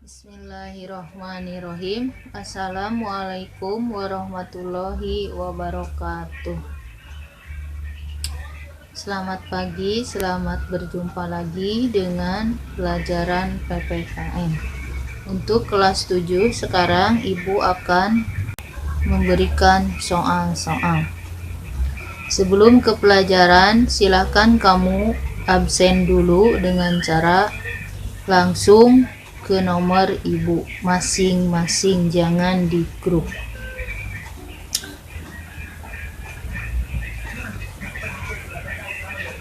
Bismillahirrohmanirrohim. Assalamualaikum warahmatullahi wabarakatuh. Selamat pagi, selamat berjumpa lagi dengan pelajaran PPKN. Untuk kelas 7 sekarang Ibu akan memberikan soal-soal. Sebelum ke pelajaran, silakan kamu absen dulu dengan cara langsung ke nomor ibu masing-masing, jangan di grup.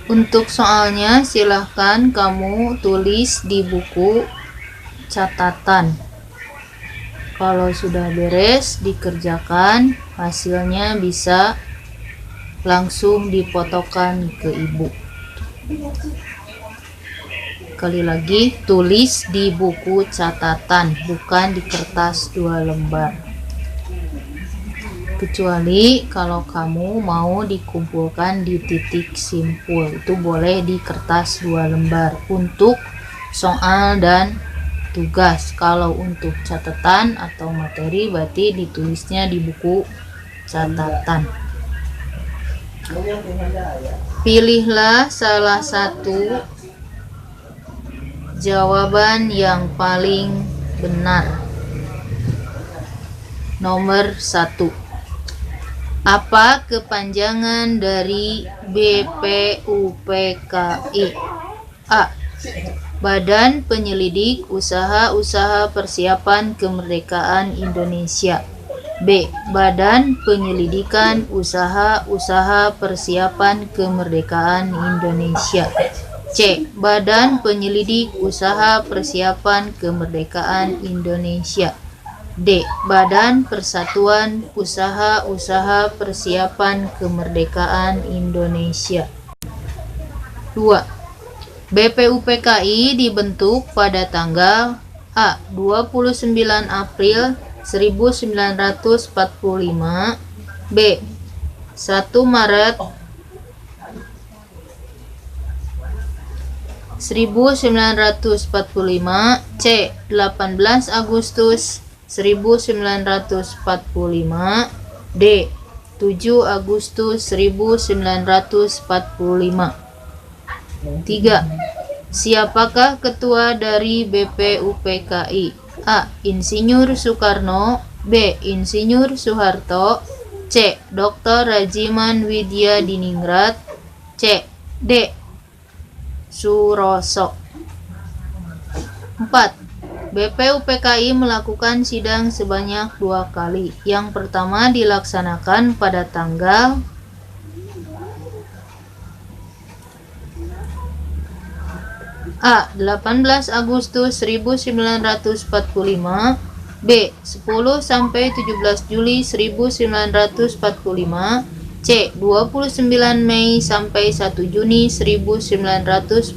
Untuk soalnya silahkan kamu tulis di buku catatan. Kalau sudah beres dikerjakan, hasilnya bisa langsung difotokan ke ibu. Sekali lagi, tulis di buku catatan, bukan di kertas 2 lembar. Kecuali kalau kamu mau dikumpulkan di titik simpul, itu boleh di kertas 2 lembar untuk soal dan tugas. Kalau untuk catatan atau materi berarti ditulisnya di buku catatan. Pilihlah salah satu jawaban yang paling benar. Nomor 1. Apa kepanjangan dari BPUPKI? A. Badan Penyelidik Usaha-Usaha Persiapan Kemerdekaan Indonesia. B. Badan Penyelidikan Usaha-Usaha Persiapan Kemerdekaan Indonesia. C. Badan Penyelidik Usaha Persiapan Kemerdekaan Indonesia. D. Badan Persatuan Usaha-Usaha Persiapan Kemerdekaan Indonesia. 2. BPUPKI dibentuk pada tanggal A. 29 April 1945. B. 1 Maret 1945. C. 18 Agustus 1945. D. 7 Agustus 1945. 3. Siapakah ketua dari BPUPKI? A. Insinyur Soekarno. B. Insinyur Soeharto. C. Dr. Rajiman Widya Diningrat. C. D. Suroso. 4. BPUPKI melakukan sidang sebanyak 2 kali. Yang pertama dilaksanakan pada tanggal A. 18 Agustus 1945. B. 10 sampai 17 Juli 1945. C. 29 Mei sampai 1 Juni 1945.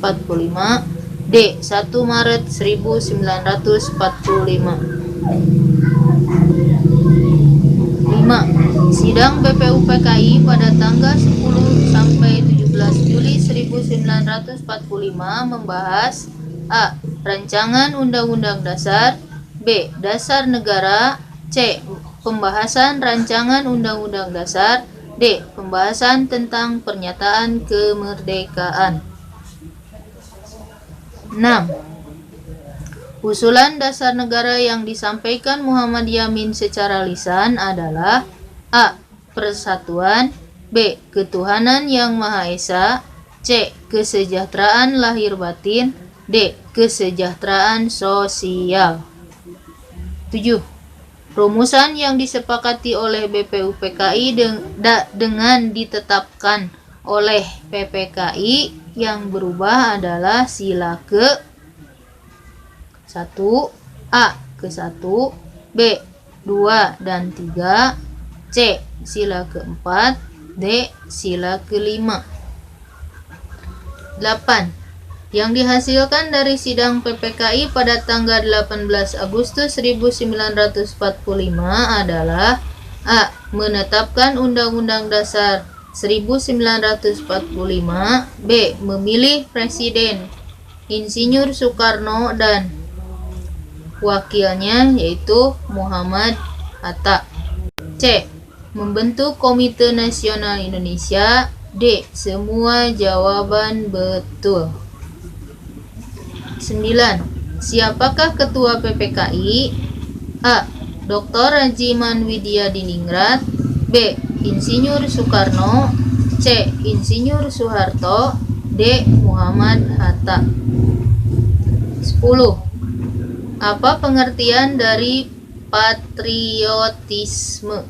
D. 1 Maret 1945. 5. Sidang BPUPKI pada tanggal 10 sampai 17 Juli 1945 membahas A. Rancangan Undang-Undang Dasar. B. Dasar Negara. C. Pembahasan Rancangan Undang-Undang Dasar. D. Pembahasan tentang pernyataan kemerdekaan. 6. Usulan dasar negara yang disampaikan Muhammad Yamin secara lisan adalah A. Persatuan. B. Ketuhanan yang Maha Esa. C. Kesejahteraan lahir batin. D. Kesejahteraan sosial. 7. Rumusan yang disepakati oleh BPUPKI dengan ditetapkan oleh PPKI yang berubah adalah sila ke 1, A. ke-1, B. 2 dan 3, C. sila ke-4, D. sila ke-5. 8. Yang dihasilkan dari sidang PPKI pada tanggal 18 Agustus 1945 adalah A. Menetapkan Undang-Undang Dasar 1945. B. Memilih Presiden Insinyur Soekarno dan Wakilnya yaitu Muhammad Hatta. C. Membentuk Komite Nasional Indonesia. D. Semua jawaban betul. 9. Siapakah Ketua PPKI? A. Dr. Rajiman Widyadiningrat. B. Insinyur Soekarno. C. Insinyur Soeharto. D. Muhammad Hatta. 10. Apa pengertian dari patriotisme?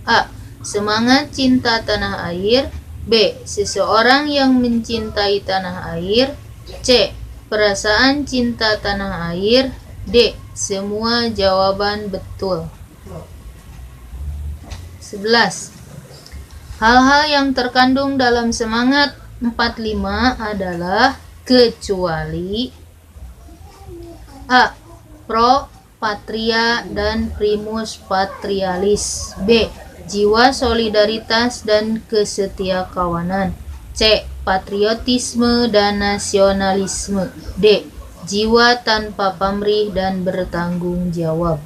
A. Semangat cinta tanah air. B. Seseorang yang mencintai tanah air. C. Perasaan cinta tanah air. D. Semua jawaban betul. 11. Hal-hal yang terkandung dalam semangat 45 adalah kecuali A. Pro patria dan primus patrialis. B. Jiwa solidaritas dan kesetiakawanan. C. Patriotisme dan nasionalisme. D. Jiwa tanpa pamrih dan bertanggung jawab.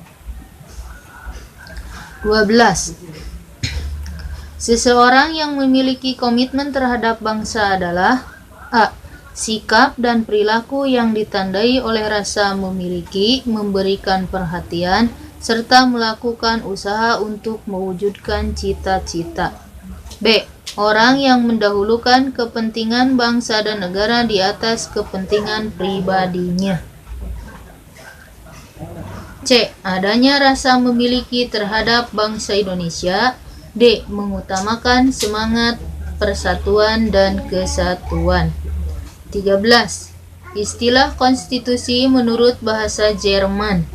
12. Seseorang yang memiliki komitmen terhadap bangsa adalah A. Sikap dan perilaku yang ditandai oleh rasa memiliki, memberikan perhatian, serta melakukan usaha untuk mewujudkan cita-cita. B. Orang yang mendahulukan kepentingan bangsa dan negara di atas kepentingan pribadinya. C. Adanya rasa memiliki terhadap bangsa Indonesia. D. Mengutamakan semangat persatuan dan kesatuan. 13. Istilah konstitusi menurut bahasa Jerman.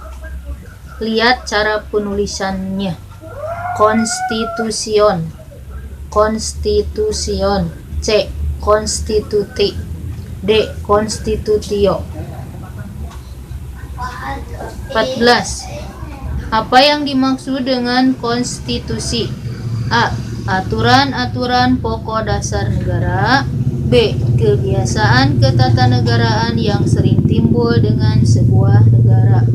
Lihat cara penulisannya. Konstitusion. Konstitusion. C. Konstituti. D. Konstitutio. 14. Apa yang dimaksud dengan konstitusi? A. Aturan-aturan pokok dasar negara. B. Kebiasaan ketatanegaraan yang sering timbul dengan sebuah negara.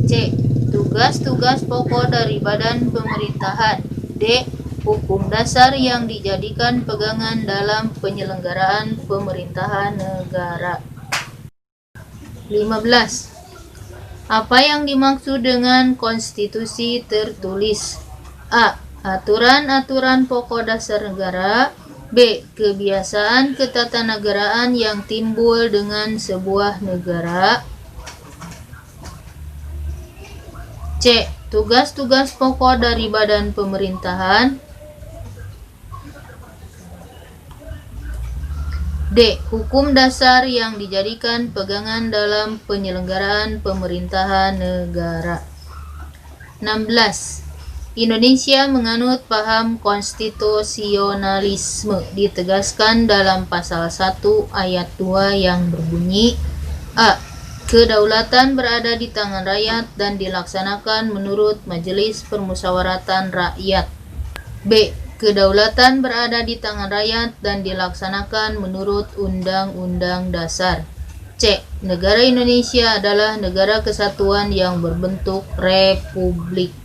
C. Tugas-tugas pokok dari badan pemerintahan. D. Hukum dasar yang dijadikan pegangan dalam penyelenggaraan pemerintahan negara. 15. Apa yang dimaksud dengan konstitusi tertulis? A. Aturan-aturan pokok dasar negara. B. Kebiasaan ketatanegaraan yang timbul dengan sebuah negara. C. Tugas-tugas pokok dari badan pemerintahan. D. Hukum dasar yang dijadikan pegangan dalam penyelenggaraan pemerintahan negara. 16. Indonesia menganut paham konstitusionalisme ditegaskan dalam pasal 1 ayat 2 yang berbunyi A. Kedaulatan berada di tangan rakyat dan dilaksanakan menurut Majelis Permusyawaratan Rakyat. B. Kedaulatan berada di tangan rakyat dan dilaksanakan menurut Undang-Undang Dasar. C. Negara Indonesia adalah negara kesatuan yang berbentuk republik.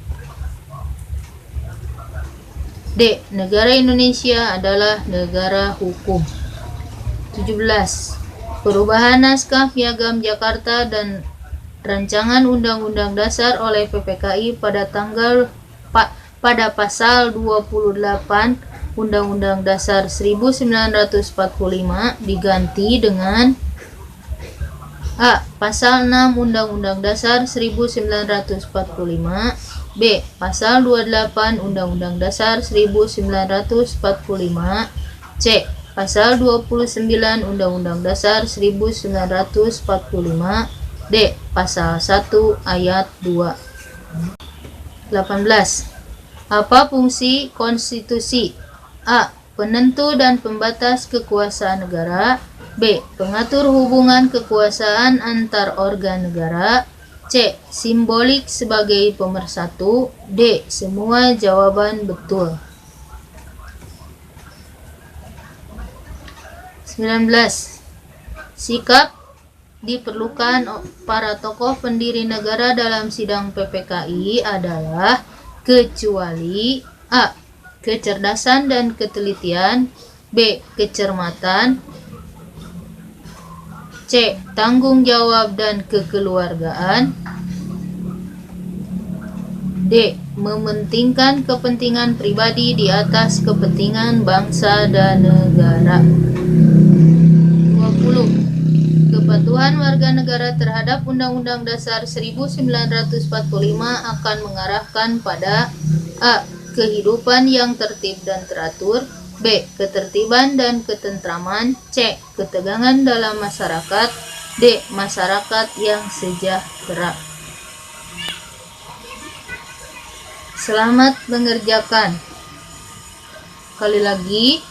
D. Negara Indonesia adalah negara hukum. 17. Perubahan naskah Piagam Jakarta dan Rancangan Undang-Undang Dasar oleh PPKI pada pasal 28 Undang-Undang Dasar 1945 diganti dengan A. Pasal 6 Undang-Undang Dasar 1945. B. Pasal 28 Undang-Undang Dasar 1945. C. Pasal 29 Undang-Undang Dasar 1945. D. Pasal 1 ayat 2. 18. Apa fungsi konstitusi? A. Penentu dan pembatas kekuasaan negara. B. Pengatur hubungan kekuasaan antar organ negara. C. Simbolik sebagai pemersatu. D. Semua jawaban betul. 19. Sikap diperlukan para tokoh pendiri negara dalam sidang PPKI adalah kecuali A. Kecerdasan dan ketelitian, B. Kecermatan, C. Tanggung jawab dan kekeluargaan, D. Mementingkan kepentingan pribadi di atas kepentingan bangsa dan negara. 20. Kepatuhan warga negara terhadap Undang-Undang Dasar 1945 akan mengarahkan pada A. Kehidupan yang tertib dan teratur, B. Ketertiban dan ketentraman, C. Ketegangan dalam masyarakat, D. Masyarakat yang sejahtera. Selamat mengerjakan. Kali lagi,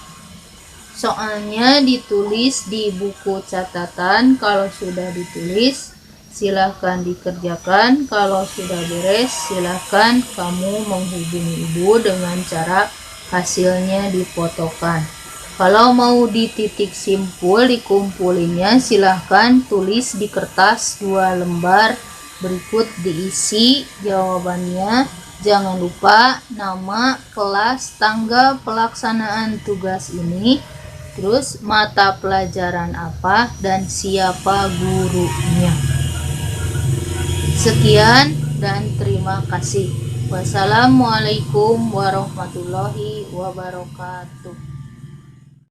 soalnya ditulis di buku catatan. Kalau sudah ditulis, silahkan dikerjakan. Kalau sudah beres, silahkan kamu menghubungi ibu dengan cara hasilnya difotokan. Kalau mau dititik simpul, dikumpulinnya, silahkan tulis di kertas 2 lembar. Berikut diisi jawabannya. Jangan lupa nama, kelas, tanggal pelaksanaan tugas ini, terus mata pelajaran apa, dan siapa gurunya. Sekian dan terima kasih. Wassalamualaikum warahmatullahi wabarakatuh.